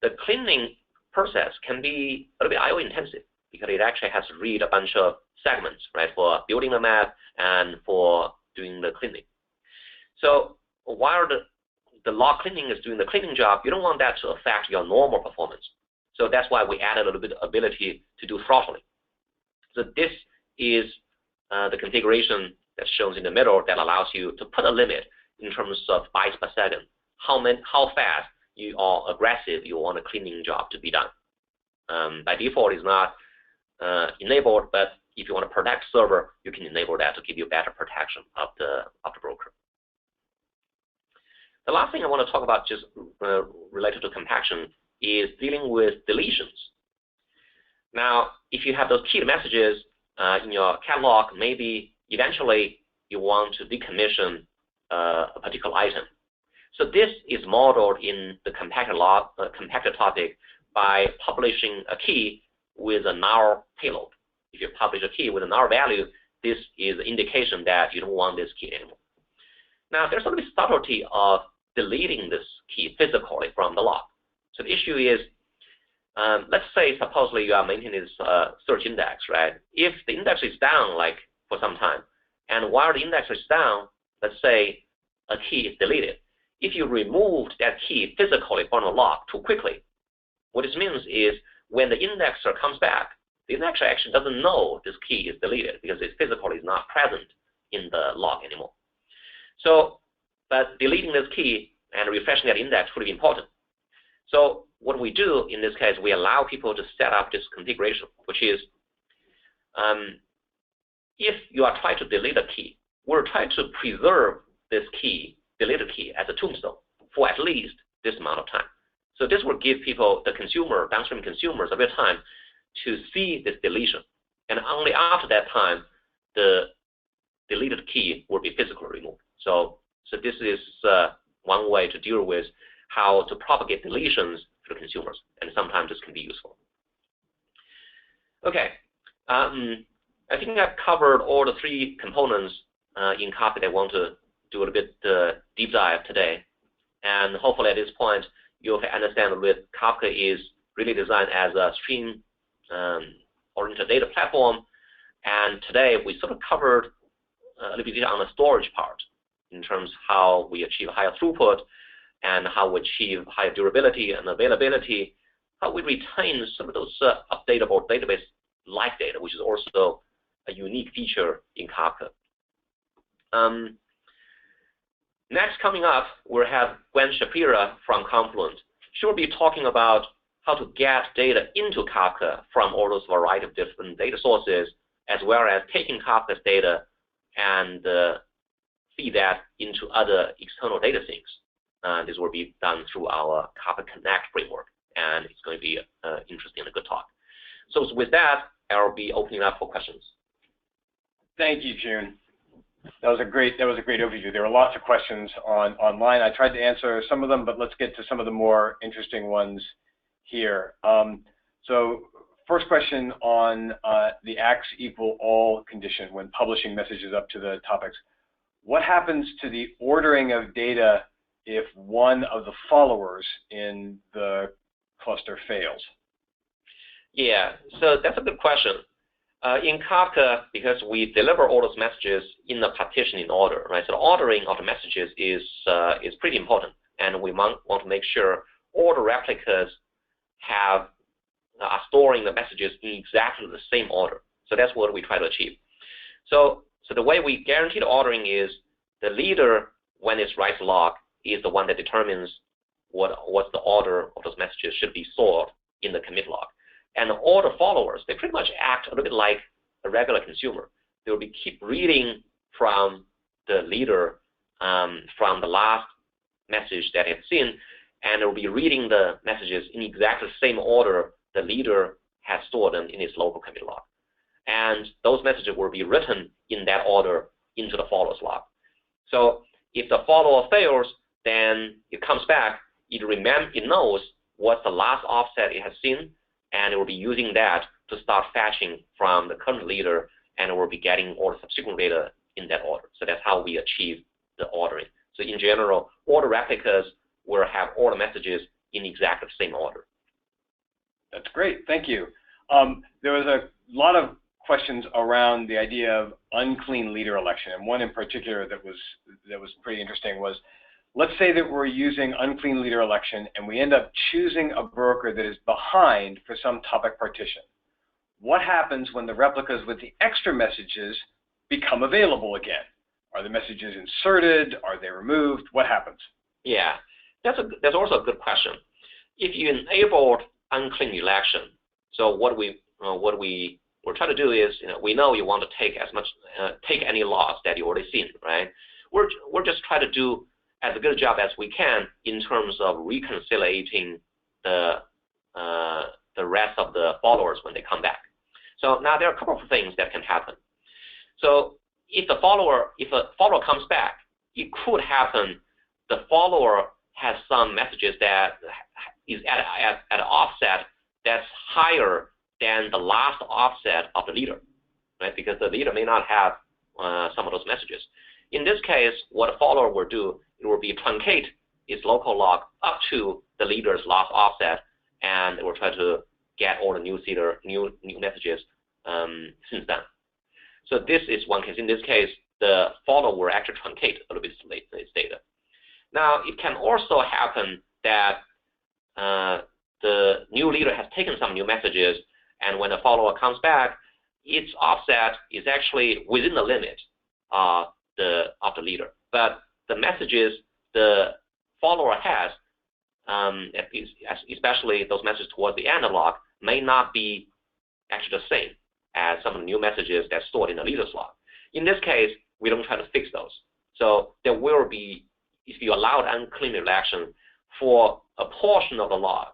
the cleaning process can be a little bit I/O intensive because it actually has to read a bunch of segments, right, for building the map and for doing the cleaning. So while the log cleaning is doing the cleaning job, you don't want that to affect your normal performance. So that's why we added a little bit of ability to do throttling. So this is the configuration that's shown in the middle that allows you to put a limit in terms of bytes per second, how fast you are aggressive you want a cleaning job to be done. By default, it's not enabled, but if you want to protect server, you can enable that to give you better protection of the broker. The last thing I want to talk about, just related to compaction, is dealing with deletions. Now, if you have those key messages in your catalog, maybe eventually you want to decommission a particular item. So this is modeled in the compactor topic by publishing a key with a null payload. If you publish a key with a null value, this is an indication that you don't want this key anymore. Now, there's a little bit subtlety of deleting this key physically from the log. So the issue is, let's say, supposedly you are maintaining this search index, right? If the index is down, like for some time, and while the index is down, let's say a key is deleted. If you removed that key physically from the log too quickly, what this means is when the indexer comes back, the indexer actually doesn't know this key is deleted because it physically is not present in the log anymore. So, but deleting this key and refreshing that index would be important. So what we do in this case, we allow people to set up this configuration, which is if you are trying to delete a key, we're trying to preserve this key, deleted key, as a tombstone for at least this amount of time. So this will give people, the consumer, downstream consumers, a bit of time to see this deletion. And only after that time, the deleted key will be physically removed. So this is one way to deal with how to propagate deletions to the consumers, and sometimes this can be useful. Okay, I think I've covered all the three components in Kafka that I want to do a little bit deep dive today. And hopefully at this point, you'll understand that Kafka is really designed as a stream-oriented data platform. And today, we sort of covered a little bit on the storage part in terms of how we achieve higher throughput and how we achieve higher durability and availability, how we retain some of those updatable database-like data, which is also a unique feature in Kafka. Next, coming up, we'll have Gwen Shapira from Confluent. She'll be talking about how to get data into Kafka from all those variety of different data sources, as well as taking Kafka's data and feed that into other external data sinks. This will be done through our Kafka Connect framework, and it's going to be interesting and a good talk. So with that, I'll be opening up for questions. Thank you, Jun. That was a great overview. There were lots of questions online. I tried to answer some of them, but let's get to some of the more interesting ones here. So first question on the acts equal all condition when publishing messages up to the topics. What happens to the ordering of data if one of the followers in the cluster fails? Yeah, so that's a good question. In Kafka, because we deliver all those messages in the partitioning order, right? So the ordering of the messages is pretty important, and we want to make sure all the replicas are storing the messages in exactly the same order. So that's what we try to achieve. So the way we guarantee the ordering is the leader, when it writes log, is the one that determines what's the order of those messages should be stored in the commit log. And all the followers, they pretty much act a little bit like a regular consumer. They will keep reading from the leader from the last message that it's seen, and it will be reading the messages in exactly the same order the leader has stored them in its local commit log. And those messages will be written in that order into the followers log. So if the follower fails, then it comes back, it knows what's the last offset it has seen, and it will be using that to start fetching from the current leader, and it will be getting all the subsequent data in that order. So that's how we achieve the ordering. So in general, all the replicas will have all the messages in exactly the same order. That's great. Thank you. There was a lot of questions around the idea of unclean leader election, and one in particular that was pretty interesting was, let's say that we're using unclean leader election and we end up choosing a broker that is behind for some topic partition. What happens when the replicas with the extra messages become available again? Are the messages inserted? Are they removed? What happens? Yeah, that's also a good question. If you enabled unclean election, so what we will try to do is, we know you want to take any loss that you already seen, right? We're just trying to do as a good job as we can in terms of reconciliating the rest of the followers when they come back. So now there are a couple of things that can happen. So if a follower comes back, it could happen the follower has some messages that is at an offset that's higher than the last offset of the leader, right? Because the leader may not have some of those messages. In this case, what a follower will do, it will be truncate its local log up to the leader's last offset, and it will try to get all the new messages since then. So this is one case. In this case, the follower will actually truncate a little bit its data. Now, it can also happen that the new leader has taken some new messages, and when the follower comes back, its offset is actually within the limit of the leader. But the messages the follower has, especially those messages towards the end of the log, may not be actually the same as some of the new messages that's stored in the leader's log. In this case, we don't try to fix those. So there will be, if you allowed unclean election for a portion of the log,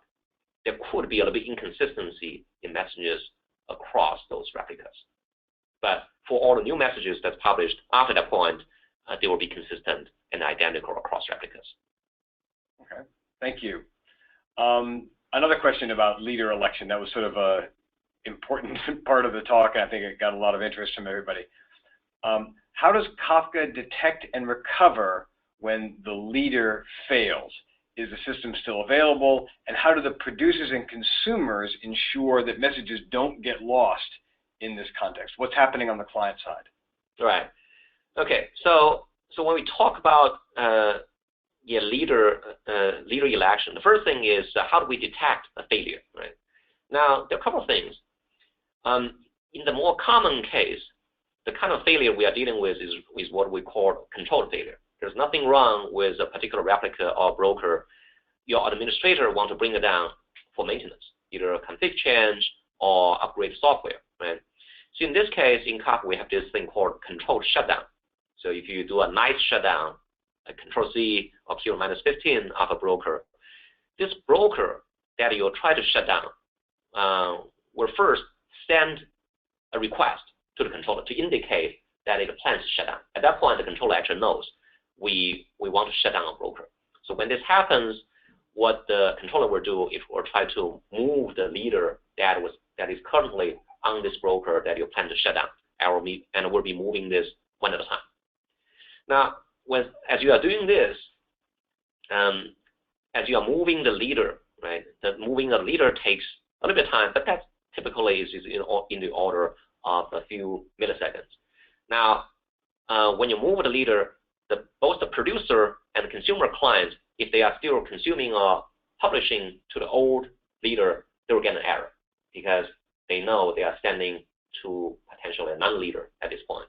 there could be a little bit inconsistency in messages across those replicas. But for all the new messages that's published after that point, they will be consistent and identical across replicas. Okay, thank you. Another question about leader election that was sort of a important part of the talk, and I think it got a lot of interest from everybody. How does Kafka detect and recover when the leader fails? Is the system still available? And how do the producers and consumers ensure that messages don't get lost in this context? What's happening on the client side? Right. Okay. So when we talk about leader election, the first thing is how do we detect a failure? Right. Now there are a couple of things. In the more common case, the kind of failure we are dealing with is what we call control failure. There's nothing wrong with a particular replica or broker. Your administrator wants to bring it down for maintenance, either a config change or upgrade software, right? So in this case, in Kafka, we have this thing called controlled shutdown. So if you do a nice shutdown, like Control-C or Q-15 of a broker, this broker that you'll try to shut down will first send a request to the controller to indicate that it plans to shut down. At that point, the controller actually knows we want to shut down a broker. So when this happens, what the controller will do is will try to move the leader that is currently on this broker that you plan to shut down, and will be moving this one at a time. Now, as you are doing this, as you are moving the leader, right? Moving the leader takes a little bit of time, but that typically is in the order of a few milliseconds. Now, when you move the leader, both the producer and the consumer client, if they are still consuming or publishing to the old leader, they will get an error because they know they are sending to potentially a non-leader at this point.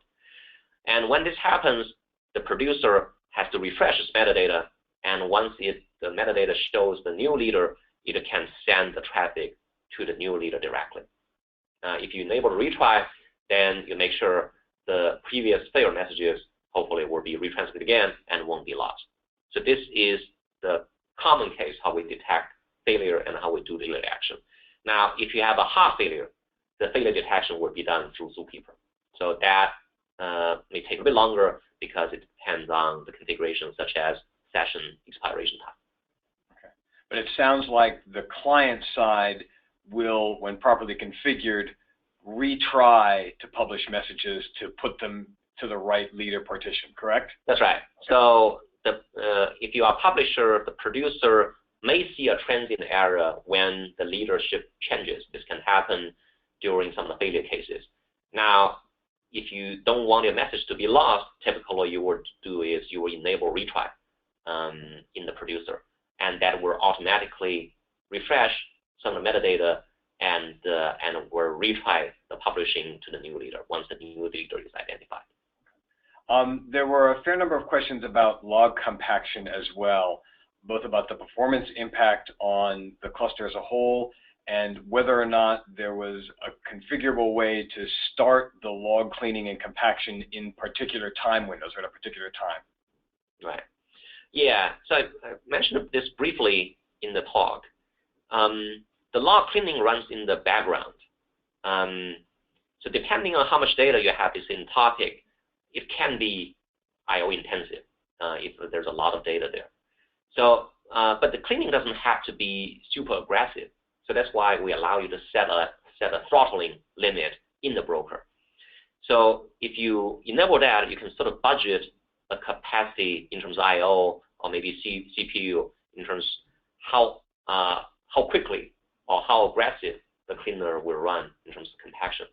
And when this happens, the producer has to refresh its metadata, and once the the metadata shows the new leader, it can send the traffic to the new leader directly. If you enable retry, then you make sure the previous failed messages hopefully will be retransmitted again and won't be lost. So this is the common case how we detect failure and how we do the delay action. Now, if you have a hard failure, the failure detection will be done through Zookeeper. So that may take a bit longer because it depends on the configuration, such as session expiration time. Okay. But it sounds like the client side will, when properly configured, retry to publish messages to put them to the right leader partition, correct? That's right. Okay. So if you are a publisher, the producer may see a transient error when the leadership changes. This can happen during some of the failure cases. Now, if you don't want your message to be lost, typically what you would do is you will enable retry in the producer, and that will automatically refresh some of the metadata and will retry the publishing to the new leader once the new leader is identified. There were a fair number of questions about log compaction as well, both about the performance impact on the cluster as a whole and whether or not there was a configurable way to start the log cleaning and compaction in particular time windows or at a particular time. Right. Yeah, so I mentioned this briefly in the talk. The log cleaning runs in the background. So depending on how much data you have is in topic, it can be I/O intensive if there's a lot of data there. So, but the cleaning doesn't have to be super aggressive. So that's why we allow you to set a throttling limit in the broker. So if you enable that, you can sort of budget a capacity in terms of I/O or maybe CPU in terms of how quickly or how aggressive the cleaner will run in terms of compaction.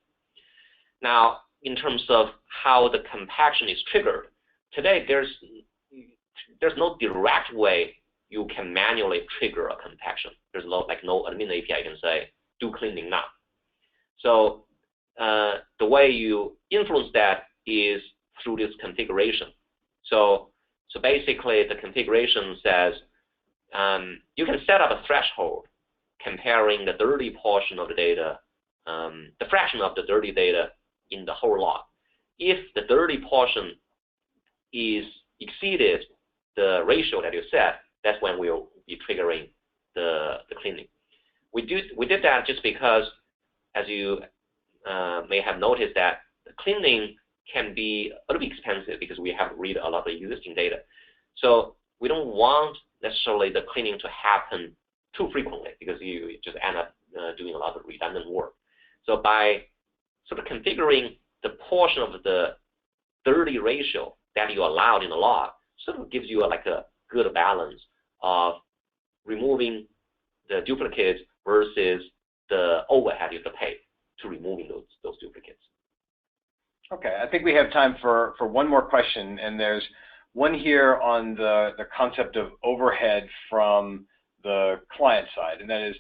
Now, in terms of how the compaction is triggered, today there's no direct way you can manually trigger a compaction. There's no admin API can say, do cleaning now. So the way you influence that is through this configuration. So basically the configuration says you can set up a threshold comparing the dirty portion of the data, the fraction of the dirty data in the whole log. If the dirty portion is exceeded the ratio that you set, that's when we'll be triggering the cleaning. We did that just because, as you may have noticed, that the cleaning can be a little bit expensive because we have to read a lot of existing data. So we don't want necessarily the cleaning to happen too frequently because you just end up doing a lot of redundant work. So by sort of configuring the portion of the dirty ratio that you allowed in the log, sort of gives you like a good balance of removing the duplicates versus the overhead you have to pay to removing those duplicates. Okay, I think we have time for one more question, and there's one here on the concept of overhead from the client side, and that is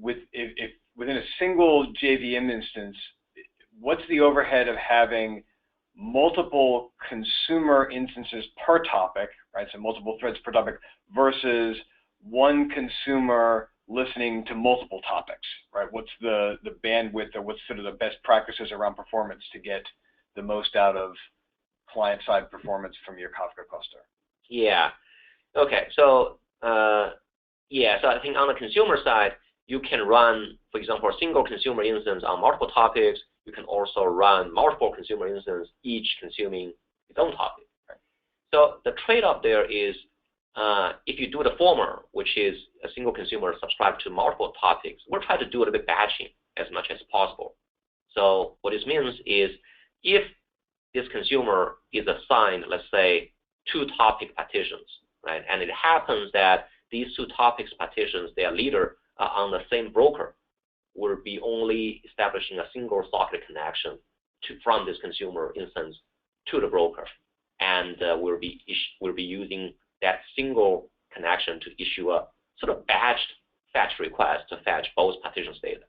if within a single JVM instance, what's the overhead of having multiple consumer instances per topic, right? So multiple threads per topic versus one consumer listening to multiple topics, right? What's the bandwidth or what's sort of the best practices around performance to get the most out of client-side performance from your Kafka cluster? Yeah. Okay. So so I think on the consumer side, you can run, for example, a single consumer instance on multiple topics. You can also run multiple consumer instances, each consuming its own topic. Right? So the trade-off there is if you do the former, which is a single consumer subscribe to multiple topics, we'll try to do a little bit batching as much as possible. So what this means is if this consumer is assigned, let's say, 2 topic partitions, right? And it happens that these 2 topics partitions, their leader are on the same broker, will be only establishing a single socket connection from this consumer instance to the broker, and we'll be using that single connection to issue a sort of batched fetch request to fetch both partitions data.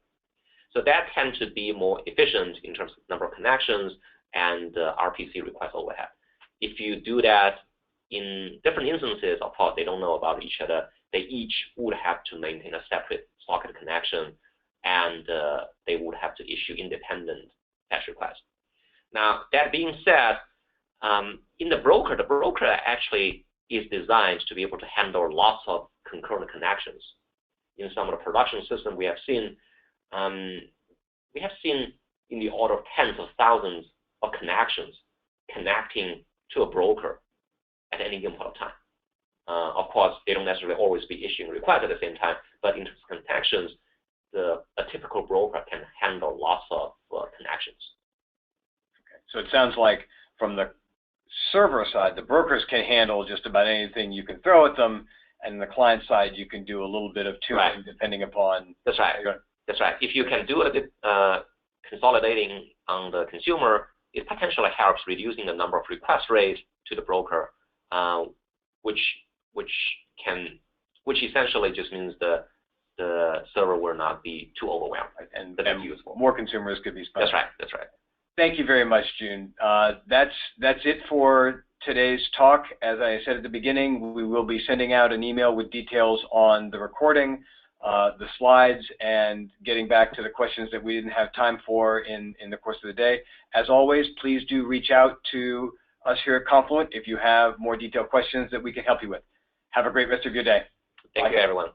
So that tends to be more efficient in terms of number of connections and RPC request overhead. If you do that in different instances, of course, they don't know about each other, they each would have to maintain a separate socket connection, and they would have to issue independent fetch requests. Now, that being said, in the broker actually is designed to be able to handle lots of concurrent connections. In some of the production systems we have seen in the order of tens of thousands of connections connecting to a broker at any given point of time. Of course, they don't necessarily always be issuing requests at the same time, but in terms of connections, a typical broker can handle lots of connections. Okay. So it sounds like from the server side, the brokers can handle just about anything you can throw at them, and the client side, you can do a little bit of tuning depending upon. That's right. That's right. If you can do a bit consolidating on the consumer, it potentially helps reducing the number of request rates to the broker, which essentially just means the server will not be too overwhelmed, and useful. More consumers could be special. That's right. That's right. Thank you very much, Jun. That's it for today's talk. As I said at the beginning, we will be sending out an email with details on the recording, the slides, and getting back to the questions that we didn't have time for in the course of the day. As always, please do reach out to us here at Confluent if you have more detailed questions that we can help you with. Have a great rest of your day. Thank you, everyone.